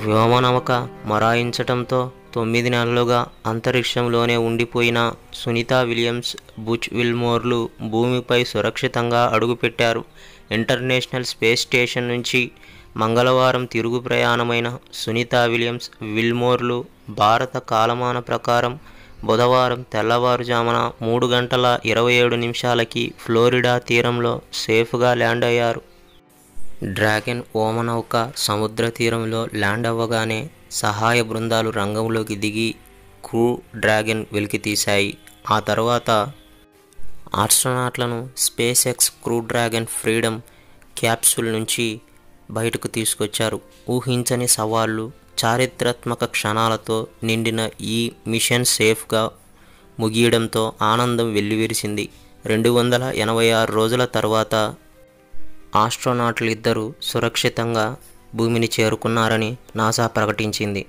వ్యోమనౌక మొరాయించటంతో 9 నెలలుగా అంతరిక్షంలోనే ఉండిపోయిన Sunitha Williams, Butch విల్మోర్లు భూమిపై సురక్షితంగా అడుగుపెట్టారు. ఇంటర్నేషనల్ స్పేస్ స్టేషన్ నుంచి మంగళవారం తిరుగు ప్రయాణమైన సునీతా విలియమ్స్, విల్మోర్లు భారత కాలమాన ప్రకారం బుధవారం తెల్లవారుజామున 3:27 ఫ్లోరిడా తీరంలో సేఫ్గా ల్యాండ్ అయ్యారు. డ్రాగన్ వ్యోమనౌక సముద్ర తీరంలో ల్యాండ్ అవ్వగానే సహాయ బృందాలు రంగంలోకి దిగి క్రూ డ్రాగన్ వెలికితీశాయి. ఆ తర్వాత ఆస్ట్రోనాట్లను SpaceX Crew Dragon Freedom capsule నుంచి బయటకు తీసుకొచ్చారు. ఊహించని సవాళ్లు, చారిత్రాత్మక క్షణాలతో నిండిన ఈ మిషన్ సేఫ్గా ముగియడంతో ఆనందం వెల్లివిరిసింది. 286 రోజుల తర్వాత ఆస్ట్రోనాట్లు ఇద్దరు సురక్షితంగా భూమిని చేరుకున్నారని నాసా ప్రకటించింది.